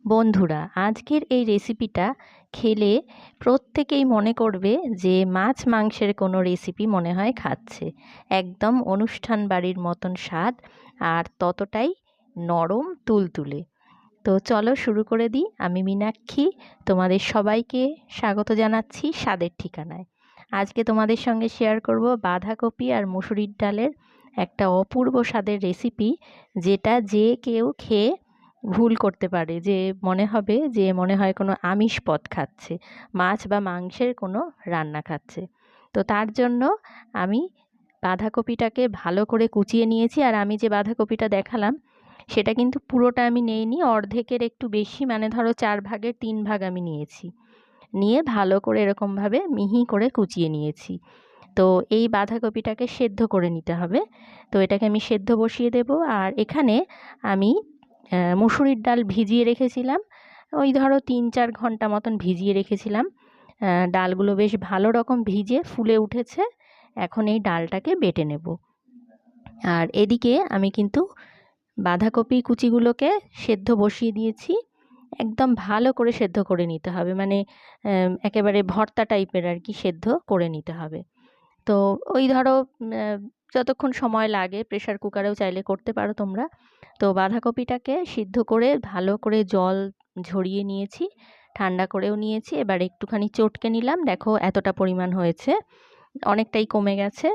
বন্ধুরা, আজকের এই রেসিপিটা খেলে প্রত্যেকেই মনে করবে যে মাছ মাংসের কোনো রেসিপি মনে হয় খাচ্ছে। একদম অনুষ্ঠান বাড়ির মতন স্বাদ, আর ততটাই নরম তুলতুলে। তো চলো শুরু করে দিই। আমি মীনাক্ষী, তোমাদের সবাইকে স্বাগত জানাচ্ছি স্বাদের ঠিকানায়। আজকে তোমাদের সঙ্গে শেয়ার করব বাঁধাকপি আর মুসুরির ডালের একটা অপূর্ব স্বাদের রেসিপি, যেটা যে কেউ খেয়ে ভুল করতে পারে, যে মনে হয় কোনো আমিষ পদ খাচ্ছে, মাছ বা মাংসের কোনো রান্না খাচ্ছে। তো তার জন্য আমি বাঁধাকপিটাকে ভালো করে কুচিয়ে নিয়েছি। আর আমি যে বাঁধাকপিটা দেখালাম সেটা কিন্তু পুরোটা আমি নেইনি, অর্ধেকের একটু বেশি, মানে ধরো 4 ভাগের 3 ভাগ আমি নিয়েছি। নিয়ে ভালো করে এরকমভাবে মিহি করে কুচিয়ে নিয়েছি। তো এই বাঁধাকপিটাকে সেদ্ধ করে নিতে হবে। তো এটাকে আমি সেদ্ধ বসিয়ে দেব। আর এখানে আমি মুসুরির ডাল ভিজিয়ে রেখেছিলাম, ওই ধরো 3-4 ঘন্টা মতন ভিজিয়ে রেখেছিলাম। ডালগুলো বেশ ভালো রকম ভিজে ফুলে উঠেছে। এখন এই ডালটাকে বেটে নেব। আর এদিকে আমি কিন্তু বাঁধাকপি কুচিগুলোকে সেদ্ধ বসিয়ে দিয়েছি। একদম ভালো করে সেদ্ধ করে নিতে হবে, মানে একেবারে ভর্তা টাইপের আর কি সেদ্ধ করে নিতে হবে। তো ওই ধরো যতক্ষণ সময় লাগে, প্রেশার কুকারেও চাইলে করতে পারো তোমরা। তো বাঁধাকপিটাকে সিদ্ধ করে ভালো করে জল ঝরিয়ে নিয়েছি, ঠান্ডা করেও নিয়েছি। এবার একটুখানি চটকে নিলাম, দেখো এতটা পরিমাণ হয়েছে, অনেকটাই কমে গেছে।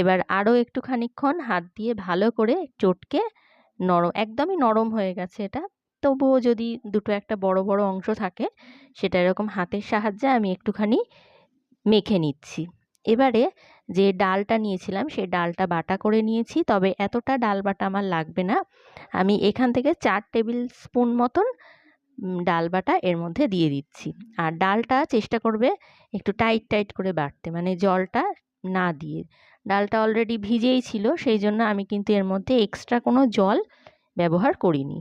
এবার আরও একটু খানিকক্ষণ হাত দিয়ে ভালো করে চটকে একদমই নরম হয়ে গেছে এটা। তবুও যদি দুটো একটা বড় বড় অংশ থাকে, সেটা এরকম হাতের সাহায্যে আমি একটুখানি মেখে নিচ্ছি। এবারে যে ডালটা নিয়েছিলাম সেই ডালটা বাটা করে নিয়েছি, তবে এতটা ডাল বাটা আমার লাগবে না। আমি এখান থেকে 4 টেবিল স্পুন মতন ডাল বাটা এর মধ্যে দিয়ে দিচ্ছি। আর ডালটা চেষ্টা করবে একটু টাইট টাইট করে বাটতে, মানে জলটা না দিয়ে। ডালটা অলরেডি ভিজেই ছিল, সেই জন্য আমি কিন্তু এর মধ্যে এক্সট্রা কোনো জল ব্যবহার করিনি।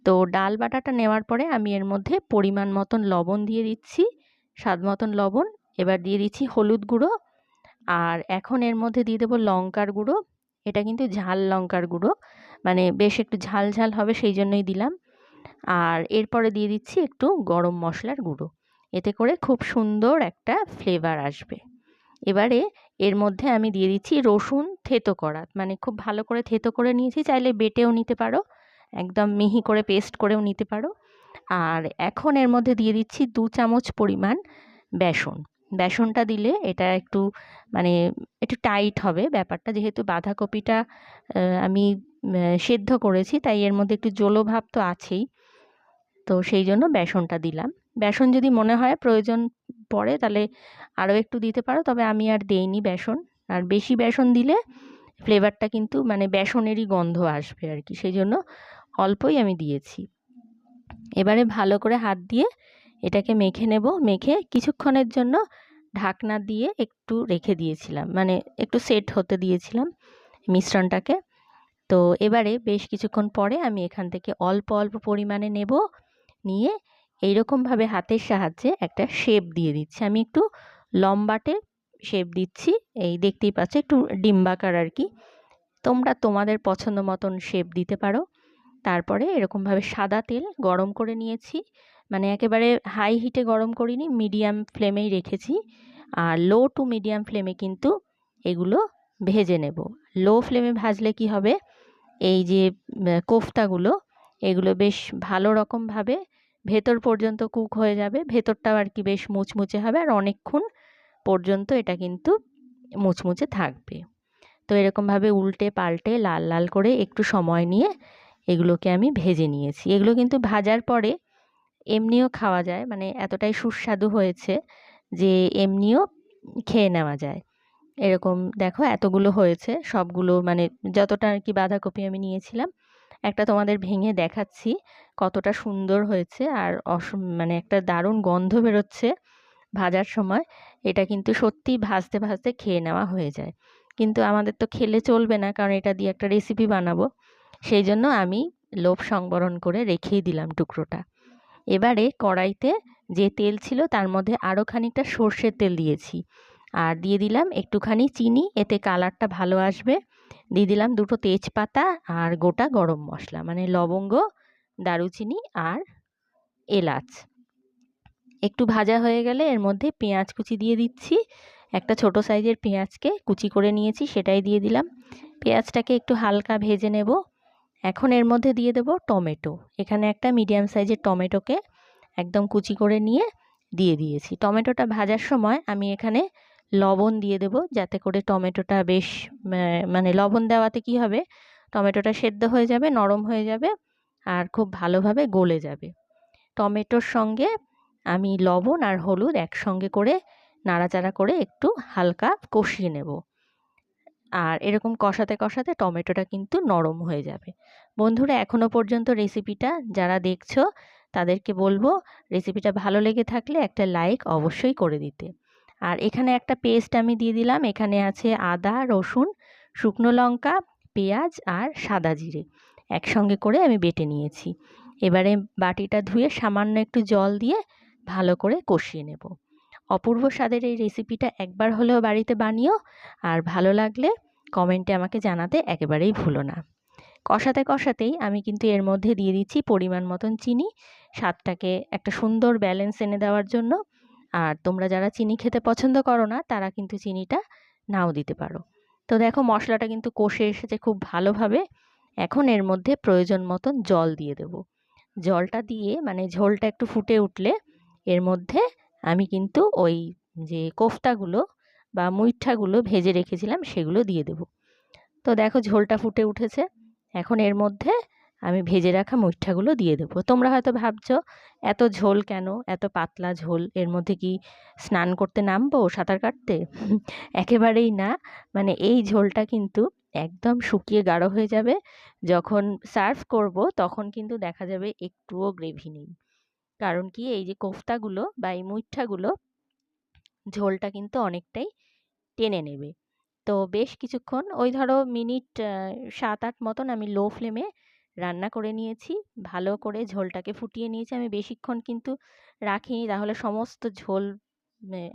তো ডাল বাটাটা নেওয়ার পরে আমি এর মধ্যে পরিমাণ মতন লবণ দিয়ে দিচ্ছি, স্বাদ মতন লবণ। এবার দিয়ে দিচ্ছি হলুদ গুঁড়ো, আর এখন এর মধ্যে দিয়ে দেবো লঙ্কার গুঁড়ো। এটা কিন্তু ঝাল লঙ্কার গুঁড়ো, মানে বেশ একটু ঝাল ঝাল হবে, সেই জন্যই দিলাম। আর এরপরে দিয়ে দিচ্ছি একটু গরম মশলার গুঁড়ো, এতে করে খুব সুন্দর একটা ফ্লেভার আসবে। এবারে এর মধ্যে আমি দিয়ে দিচ্ছি রসুন থেতো করা, মানে খুব ভালো করে থেতো করে নিয়েছি, চাইলে বেটেও নিতে পারো, একদম মিহি করে পেস্ট করেও নিতে পারো। আর এখন এর মধ্যে দিয়ে দিচ্ছি 2 চামচ পরিমাণ বেসন। বেসনটা দিলে এটা একটু, মানে একটু টাইট হবে ব্যাপারটা, যেহেতু বাঁধাকপিটা আমি সেদ্ধ করেছি, তাই এর মধ্যে একটু জলো ভাব তো আছেই। তো সেই জন্য বেসনটা দিলাম। বেসন যদি মনে হয় প্রয়োজন পড়ে তাহলে আরও একটু দিতে পারো, তবে আমি আর দেইনি বেসন। আর বেশি বেসন দিলে ফ্লেভারটা কিন্তু, মানে বেসনেরই গন্ধ আসবে আর কি, সেই জন্য অল্পই আমি দিয়েছি। এবারে ভালো করে হাত দিয়ে এটাকে মেখে নেব। মেখে কিছুক্ষণের জন্য ঢাকনা দিয়ে একটু রেখে দিয়েছিলাম, মানে একটু সেট হতে দিয়েছিলাম মিশ্রণটাকে। তো এবারে বেশ কিছুক্ষণ পরে আমি এখান থেকে অল্প অল্প পরিমাণে নেব, নিয়ে এইরকমভাবে হাতের সাহায্যে একটা শেপ দিয়ে দিচ্ছি। আমি একটু লম্বাটে শেপ দিচ্ছি, এই দেখতেই পাচ্ছ, একটু ডিম্বাকার আর কি। তোমরা তোমাদের পছন্দ মতন শেপ দিতে পারো। তারপরে এরকমভাবে সাদা তেল গরম করে নিয়েছি, মানে একেবারে হাই হিটে গরম করিনি, মিডিয়াম ফ্লেমেই রেখেছি। আর লো টু মিডিয়াম ফ্লেমে কিন্তু এগুলো ভেজে নেব। লো ফ্লেমে ভাজলে কি হবে, এই যে কোফতাগুলো, এগুলো বেশ ভালো রকমভাবে ভেতর পর্যন্ত কুক হয়ে যাবে, ভেতরটাও আর কি বেশ মুচমুচে হবে, আর অনেকক্ষণ পর্যন্ত এটা কিন্তু মুচমুচে থাকবে। তো এরকমভাবে উল্টে পাল্টে লাল লাল করে একটু সময় নিয়ে এগুলোকে আমি ভেজে নিয়েছি। এগুলো কিন্তু ভাজার পরে এমনিও খাওয়া যায়, মানে এতটাই সুস্বাদু হয়েছে যে এমনিও খেয়ে নেওয়া যায়। এরকম দেখো এতগুলো হয়েছে, সবগুলো মানে যতটা আর কি বাঁধাকপি আমি নিয়েছিলাম, একটা তোমাদের ভেঙে দেখাচ্ছি কতটা সুন্দর হয়েছে। আর মানে একটা দারুণ গন্ধ বেরোচ্ছে ভাজার সময়। এটা কিন্তু সত্যি ভাজতে ভাজতে খেয়ে নেওয়া হয়ে যায়, কিন্তু আমাদের তো খেলে চলবে না, কারণ এটা দিয়ে একটা রেসিপি বানাবো, সেই জন্য আমি লোভ সংবরণ করে রেখেই দিলাম টুকরোটা। এবারে কড়াইতে যে তেল ছিল তার মধ্যে আরও খানিকটা সর্ষের তেল দিয়েছি, আর দিয়ে দিলাম একটুখানি চিনি, এতে কালারটা ভালো আসবে। দিয়ে দিলাম দুটো তেজপাতা আর গোটা গরম মশলা, মানে লবঙ্গ, দারুচিনি আর এলাচ। একটু ভাজা হয়ে গেলে এর মধ্যে পেঁয়াজ কুচি দিয়ে দিচ্ছি। একটা ছোট সাইজের পেঁয়াজকে কুচি করে নিয়েছি, সেটাই দিয়ে দিলাম। পেঁয়াজটাকে একটু হালকা ভেজে নেব। এখন এর মধ্যে দিয়ে দেব টমেটো। এখানে একটা মিডিয়াম সাইজের টমেটোকে একদম কুচি করে নিয়ে দিয়ে দিয়েছি। টমেটোটা ভাজার সময় আমি এখানে লবণ দিয়ে দেব, যাতে করে টমেটোটা বেশ মানে লবণ দেওয়াতে কি হবে, টমেটোটা সেদ্ধ হয়ে যাবে, নরম হয়ে যাবে আর খুব ভালোভাবে গলে যাবে। টমেটোর সঙ্গে আমি লবণ আর হলুদ একসঙ্গে করে নাড়াচাড়া করে একটু হালকা কষিয়ে নেব। আর এরকম কষাতে কষাতে টমেটোটা কিন্তু নরম হয়ে যাবে। বন্ধুরা, এখনো পর্যন্ত রেসিপিটা যারা দেখছো তাদেরকে বলবো, রেসিপিটা ভালো লেগে থাকলে একটা লাইক অবশ্যই করে দিতে। আর এখানে একটা পেস্ট আমি দিয়ে দিলাম। এখানে আছে আদা, রসুন, শুকনো লঙ্কা, পেঁয়াজ আর সাদা জিরে একসঙ্গে করে আমি বেটে নিয়েছি। এবারে বাটিটা ধুয়ে সামান্য একটু জল দিয়ে ভালো করে কষিয়ে নেব। অপূর্ব স্বাদের এই রেসিপিটা একবার হলেও বাড়িতে বানিও, আর ভালো লাগলে কমেন্টে আমাকে জানাতে একেবারেই ভুলো না। কষাতে কষাতেই আমি কিন্তু এর মধ্যে দিয়ে দিচ্ছি পরিমাণ মতন চিনি, স্বাদটাকে একটা সুন্দর ব্যালেন্স এনে দেওয়ার জন্য। আর তোমরা যারা চিনি খেতে পছন্দ করো না তারা কিন্তু চিনিটা নাও দিতে পারো। তো দেখো মশলাটা কিন্তু কষে এসেছে খুব ভালোভাবে। এখন এর মধ্যে প্রয়োজন মতন জল দিয়ে দেব। জলটা দিয়ে মানে ঝোলটা একটু ফুটে উঠলে এর মধ্যে আমি কিন্তু ওই যে কোফতাগুলো বা মুইঠাগুলো ভেজে রেখেছিলাম সেগুলো দিয়ে দেব। তো দেখো ঝোলটা ফুটে উঠেছে। এখন এর মধ্যে আমি ভেজে রাখা মুইঠাগুলো দিয়ে দেবো। তোমরা হয়তো ভাবছো এত ঝোল কেন, এত পাতলা ঝোল, এর মধ্যে কি স্নান করতে নামবো সাঁতার কাটতে? একেবারেই না। মানে এই ঝোলটা কিন্তু একদম শুকিয়ে গাঢ় হয়ে যাবে। যখন সার্ভ করব তখন কিন্তু দেখা যাবে একটুও গ্রেভি নেই। কারণ কি, এই যে কোফতাগুলো বা এই মুইঠাগুলো ঝোলটা কিন্তু অনেকটাই টেনে নেবে। তো বেশ কিছুক্ষণ, ওই ধরো মিনিট 7-8 মতন আমি লো ফ্লেমে রান্না করে নিয়েছি। ভালো করে ঝোলটাকে ফুটিয়ে নিয়েছি। আমি বেশিক্ষণ কিন্তু রাখিনি, তাহলে সমস্ত ঝোল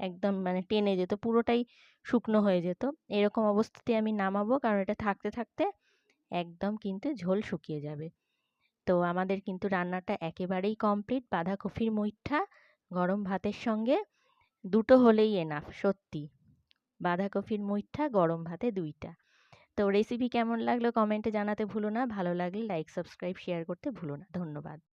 একদম মানে টেনে যেত, পুরোটাই শুকনো হয়ে যেত। এরকম অবস্থাতে আমি নামাবো, কারণ এটা থাকতে থাকতে একদম কিন্তু ঝোল শুকিয়ে যাবে। তো আমাদের কিন্তু রান্নাটা একেবারেই কমপ্লিট। বাঁধাকপির মুইঠা গরম ভাতের সঙ্গে দুটো হলেই এনাফ, সত্যি। বাঁধাকপির মুইঠা গরম ভাতে 2টা। তো রেসিপি কেমন লাগলো কমেন্টে জানাতে ভুলো না। ভালো লাগলে লাইক, সাবস্ক্রাইব, শেয়ার করতে ভুলো না। ধন্যবাদ।